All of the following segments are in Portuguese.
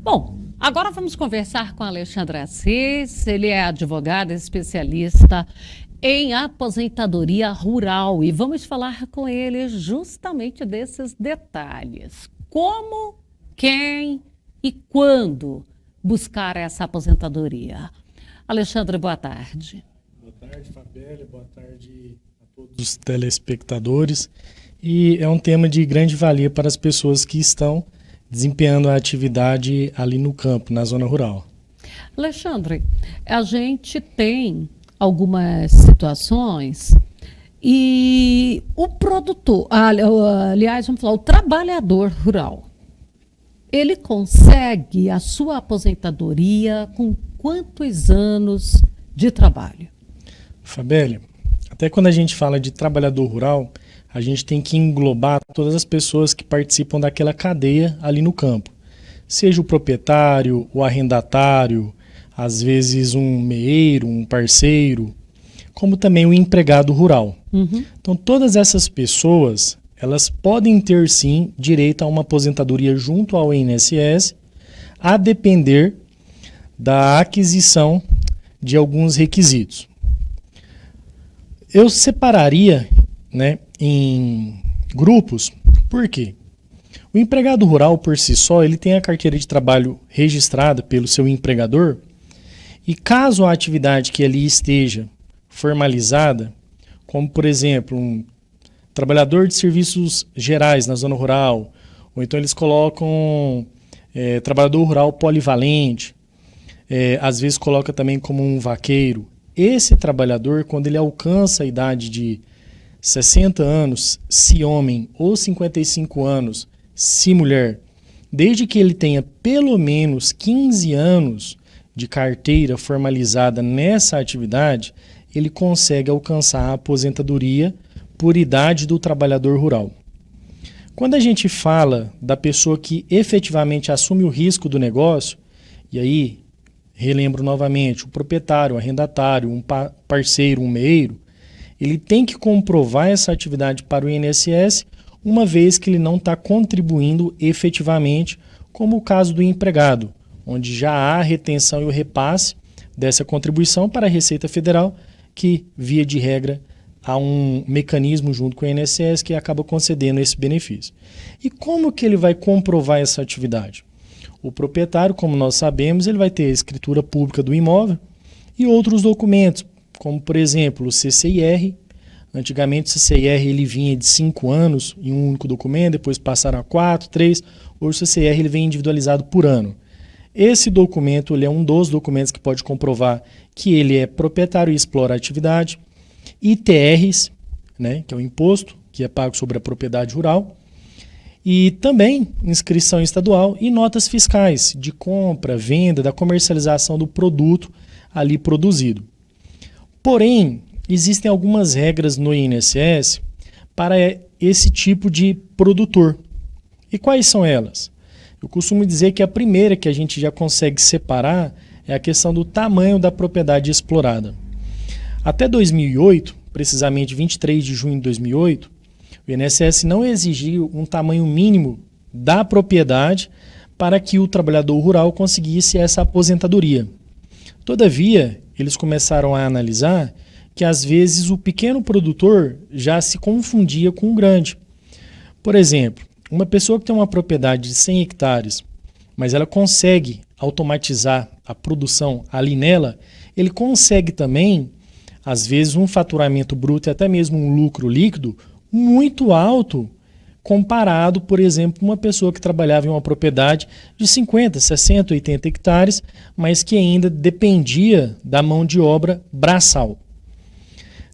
Bom, agora vamos conversar com Alexandre Assis. Ele é advogado especialista em aposentadoria rural e vamos falar com ele justamente desses detalhes. Como, quem e quando buscar essa aposentadoria? Alexandre, boa tarde. Boa tarde, Fabélia. Boa tarde a todos os telespectadores. E é um tema de grande valia para as pessoas que estão desempenhando a atividade ali no campo, na zona rural. Alexandre, a gente tem algumas situações e o produtor, aliás, vamos falar, o trabalhador rural, ele consegue a sua aposentadoria com quantos anos de trabalho? Fabélia, até quando a gente fala de trabalhador rural, a gente tem que englobar todas as pessoas que participam daquela cadeia ali no campo. Seja o proprietário, o arrendatário, às vezes um meeiro, um parceiro, como também o empregado rural. Então, todas essas pessoas, elas podem ter sim direito a uma aposentadoria junto ao INSS, a depender da aquisição de alguns requisitos. Eu separaria, em grupos. Por quê? O empregado rural, por si só, ele tem a carteira de trabalho registrada pelo seu empregador e caso a atividade que ali esteja formalizada, como, por exemplo, um trabalhador de serviços gerais na zona rural, ou então eles colocam trabalhador rural polivalente, às vezes coloca também como um vaqueiro. Esse trabalhador, quando ele alcança a idade de 60 anos, se homem, ou 55 anos, se mulher, desde que ele tenha pelo menos 15 anos de carteira formalizada nessa atividade, ele consegue alcançar a aposentadoria por idade do trabalhador rural. Quando a gente fala da pessoa que efetivamente assume o risco do negócio, e aí, relembro novamente, o proprietário, o arrendatário, um parceiro, um meeiro, ele tem que comprovar essa atividade para o INSS, uma vez que ele não está contribuindo efetivamente, como o caso do empregado, onde já há a retenção e o repasse dessa contribuição para a Receita Federal, que, via de regra, há um mecanismo junto com o INSS que acaba concedendo esse benefício. E como que ele vai comprovar essa atividade? O proprietário, como nós sabemos, ele vai ter a escritura pública do imóvel e outros documentos, como, por exemplo, o CCIR. Antigamente, o CCIR ele vinha de 5 anos em um único documento, depois passaram a 4, 3. Hoje o CCIR ele vem individualizado por ano. Esse documento ele é um dos documentos que pode comprovar que ele é proprietário e explora a atividade. ITRs, que é o imposto que é pago sobre a propriedade rural. E também inscrição estadual e notas fiscais de compra, venda, da comercialização do produto ali produzido. Porém, existem algumas regras no INSS para esse tipo de produtor. E quais são elas? Eu costumo dizer que a primeira que a gente já consegue separar é a questão do tamanho da propriedade explorada. Até 2008, precisamente 23 de junho de 2008, o INSS não exigiu um tamanho mínimo da propriedade para que o trabalhador rural conseguisse essa aposentadoria. Todavia, eles começaram a analisar que às vezes o pequeno produtor já se confundia com o grande. Por exemplo, uma pessoa que tem uma propriedade de 100 hectares, mas ela consegue automatizar a produção ali nela, ele consegue também, às vezes, um faturamento bruto e até mesmo um lucro líquido muito alto comparado, por exemplo, com uma pessoa que trabalhava em uma propriedade de 50, 60, 80 hectares, mas que ainda dependia da mão de obra braçal.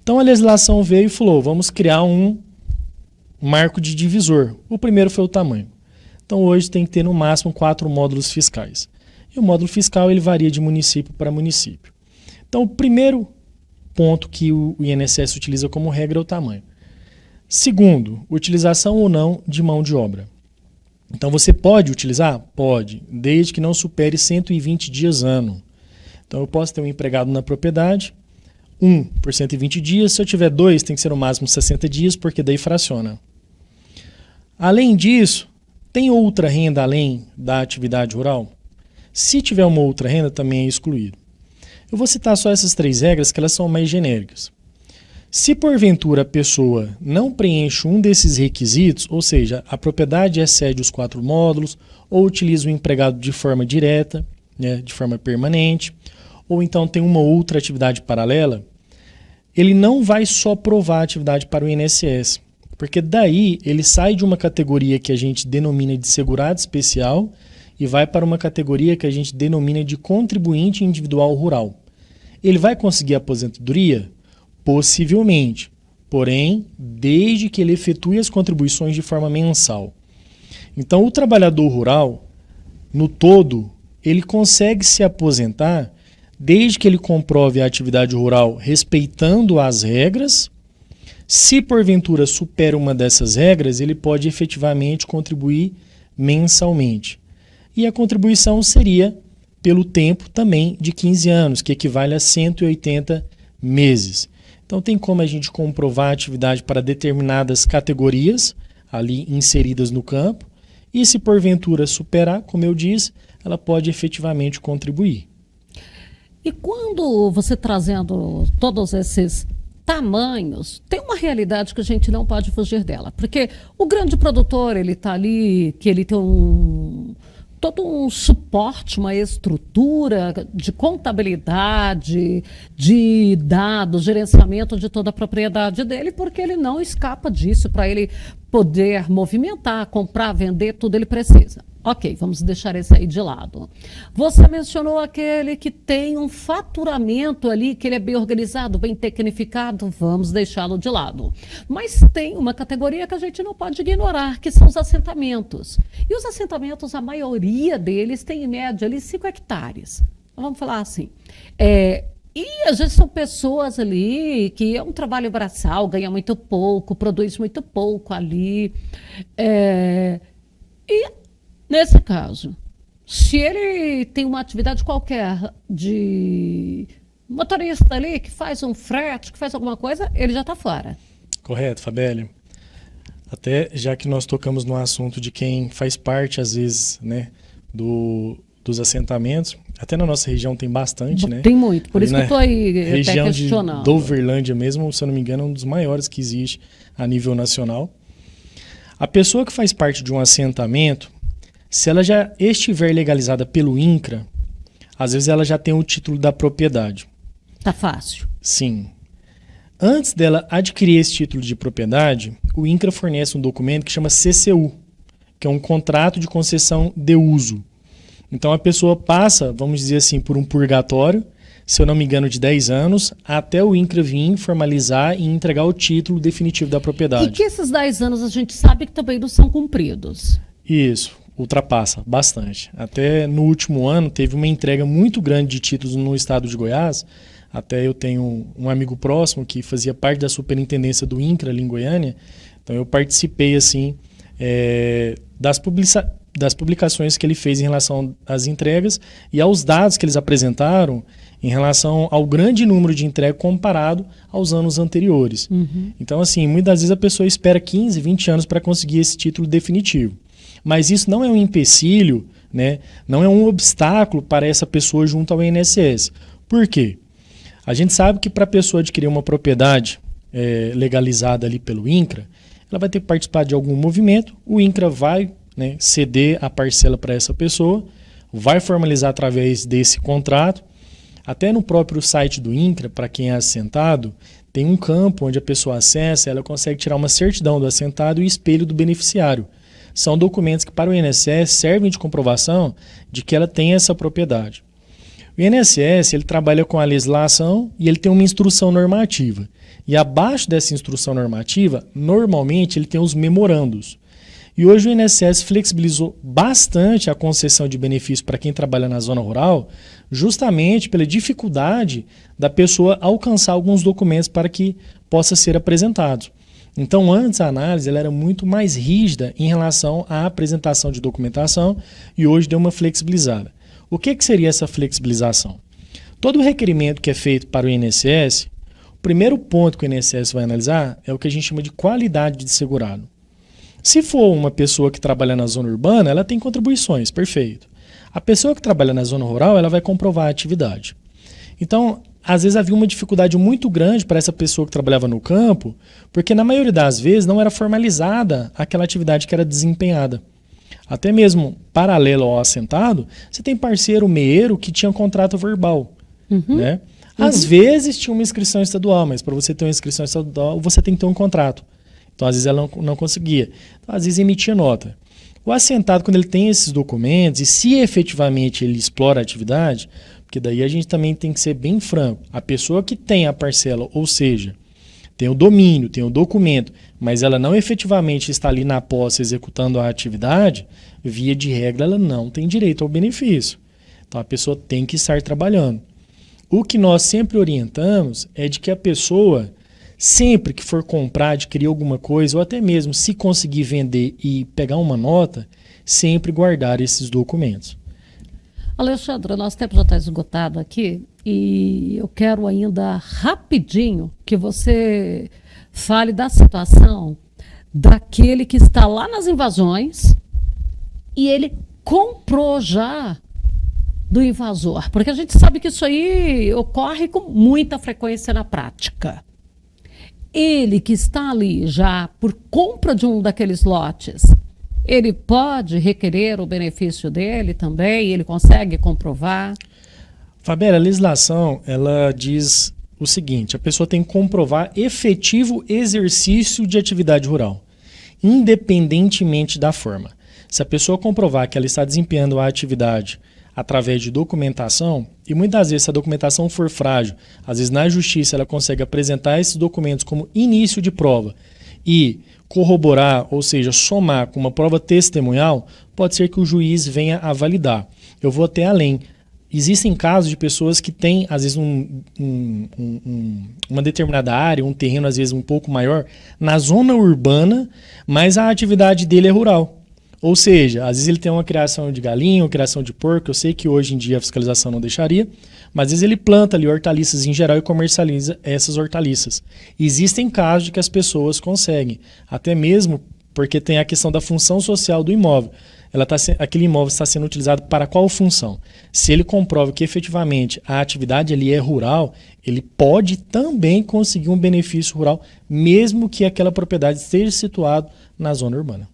Então a legislação veio e falou, vamos criar um marco de divisor. O primeiro foi o tamanho. Então hoje tem que ter no máximo 4 módulos fiscais. E o módulo fiscal ele varia de município para município. Então o primeiro ponto que o INSS utiliza como regra é o tamanho. Segundo, utilização ou não de mão de obra. Então você pode utilizar? Pode, desde que não supere 120 dias ano. Então eu posso ter um empregado na propriedade, um por 120 dias, se eu tiver 2 tem que ser no máximo 60 dias, porque daí fraciona. Além disso, tem outra renda além da atividade rural? Se tiver uma outra renda, também é excluído. Eu vou citar só essas 3 regras, que elas são mais genéricas. Se porventura a pessoa não preenche um desses requisitos, ou seja, a propriedade excede os 4 módulos, ou utiliza o empregado de forma direta, né, de forma permanente, ou então tem uma outra atividade paralela, ele não vai só provar a atividade para o INSS, porque daí ele sai de uma categoria que a gente denomina de segurado especial e vai para uma categoria que a gente denomina de contribuinte individual rural. Ele vai conseguir a aposentadoria? Possivelmente, porém, desde que ele efetue as contribuições de forma mensal. Então, o trabalhador rural, no todo, ele consegue se aposentar desde que ele comprove a atividade rural respeitando as regras. Se porventura supera uma dessas regras, ele pode efetivamente contribuir mensalmente. E a contribuição seria pelo tempo também de 15 anos, que equivale a 180 meses. Então tem como a gente comprovar a atividade para determinadas categorias ali inseridas no campo, e se porventura superar, como eu disse, ela pode efetivamente contribuir. E quando você trazendo todos esses tamanhos, tem uma realidade que a gente não pode fugir dela, porque o grande produtor, ele está ali, que ele tem todo um suporte, uma estrutura de contabilidade, de dados, gerenciamento de toda a propriedade dele, porque ele não escapa disso. Para ele poder movimentar, comprar, vender, tudo ele precisa. Ok, vamos deixar esse aí de lado. Você mencionou aquele que tem um faturamento ali, que ele é bem organizado, bem tecnificado, vamos deixá-lo de lado. Mas tem uma categoria que a gente não pode ignorar, que são os assentamentos. E os assentamentos, a maioria deles tem em média ali 5 hectares. Vamos falar assim. E às vezes são pessoas ali que é um trabalho braçal, ganha muito pouco, produz muito pouco ali. E nesse caso, se ele tem uma atividade qualquer de motorista ali que faz um frete, que faz alguma coisa, ele já está fora. Correto, Fabélia. Até já que nós tocamos no assunto de quem faz parte, às vezes, né, dos assentamentos, até na nossa região tem bastante, né? Tem muito, por isso que eu estou aí região até questionando. De Doverlândia mesmo, se eu não me engano, é um dos maiores que existe a nível nacional. A pessoa que faz parte de um assentamento, se ela já estiver legalizada pelo INCRA, às vezes ela já tem o título da propriedade. Tá fácil. Sim. Antes dela adquirir esse título de propriedade, o INCRA fornece um documento que chama CCU, que é um contrato de concessão de uso. Então a pessoa passa, vamos dizer assim, por um purgatório, se eu não me engano, de 10 anos, até o INCRA vir formalizar e entregar o título definitivo da propriedade. E que esses 10 anos a gente sabe que também não são cumpridos. Isso, ultrapassa bastante. Até no último ano teve uma entrega muito grande de títulos no estado de Goiás. Até eu tenho um amigo próximo que fazia parte da superintendência do INCRA ali em Goiânia. Então eu participei assim das publicações que ele fez em relação às entregas e aos dados que eles apresentaram em relação ao grande número de entrega comparado aos anos anteriores. Uhum. Então, assim, muitas vezes a pessoa espera 15, 20 anos para conseguir esse título definitivo. Mas isso não é um empecilho, né? Não é um obstáculo para essa pessoa junto ao INSS. Por quê? A gente sabe que para a pessoa adquirir uma propriedade legalizada ali pelo INCRA, ela vai ter que participar de algum movimento, o INCRA vai, né, ceder a parcela para essa pessoa, vai formalizar através desse contrato. Até no próprio site do INCRA, para quem é assentado, tem um campo onde a pessoa acessa, ela consegue tirar uma certidão do assentado e o espelho do beneficiário. São documentos que para o INSS servem de comprovação de que ela tem essa propriedade. O INSS ele trabalha com a legislação e ele tem uma instrução normativa. E abaixo dessa instrução normativa, normalmente ele tem os memorandos. E hoje o INSS flexibilizou bastante a concessão de benefício para quem trabalha na zona rural, justamente pela dificuldade da pessoa alcançar alguns documentos para que possa ser apresentado. Então, antes a análise ela era muito mais rígida em relação à apresentação de documentação e hoje deu uma flexibilizada. O que seria essa flexibilização? Todo requerimento que é feito para o INSS, o primeiro ponto que o INSS vai analisar é o que a gente chama de qualidade de segurado. Se for uma pessoa que trabalha na zona urbana, ela tem contribuições, perfeito. A pessoa que trabalha na zona rural, ela vai comprovar a atividade. Então, às vezes havia uma dificuldade muito grande para essa pessoa que trabalhava no campo, porque na maioria das vezes não era formalizada aquela atividade que era desempenhada. Até mesmo paralelo ao assentado, você tem parceiro meeiro que tinha um contrato verbal, né? Às vezes tinha uma inscrição estadual, mas para você ter uma inscrição estadual, você tem que ter um contrato. Então, às vezes, ela não conseguia. Então, às vezes, emitia nota. O assentado, quando ele tem esses documentos, e se efetivamente ele explora a atividade, porque daí a gente também tem que ser bem franco. A pessoa que tem a parcela, ou seja, tem o domínio, tem o documento, mas ela não efetivamente está ali na posse executando a atividade, via de regra, ela não tem direito ao benefício. Então, a pessoa tem que estar trabalhando. O que nós sempre orientamos é de que a pessoa, sempre que for comprar, adquirir alguma coisa, ou até mesmo se conseguir vender e pegar uma nota, sempre guardar esses documentos. Alexandre, nosso tempo já está esgotado aqui e eu quero ainda rapidinho que você fale da situação daquele que está lá nas invasões e ele comprou já do invasor, porque a gente sabe que isso aí ocorre com muita frequência na prática. Ele que está ali já por compra de um daqueles lotes, ele pode requerer o benefício dele também, ele consegue comprovar? Fabíola, a legislação, ela diz o seguinte, a pessoa tem que comprovar efetivo exercício de atividade rural, independentemente da forma. Se a pessoa comprovar que ela está desempenhando a atividade através de documentação, e muitas vezes se a documentação for frágil, às vezes na justiça ela consegue apresentar esses documentos como início de prova e corroborar, ou seja, somar com uma prova testemunhal, pode ser que o juiz venha a validar. Eu vou até além. Existem casos de pessoas que têm, às vezes, uma determinada área, um terreno, às vezes, um pouco maior, na zona urbana, mas a atividade dele é rural. Ou seja, às vezes ele tem uma criação de galinha, uma criação de porco, eu sei que hoje em dia a fiscalização não deixaria, mas às vezes ele planta ali hortaliças em geral e comercializa essas hortaliças. Existem casos de que as pessoas conseguem, até mesmo porque tem a questão da função social do imóvel. Aquele imóvel está sendo utilizado para qual função? Se ele comprova que efetivamente a atividade ali é rural, ele pode também conseguir um benefício rural, mesmo que aquela propriedade esteja situada na zona urbana.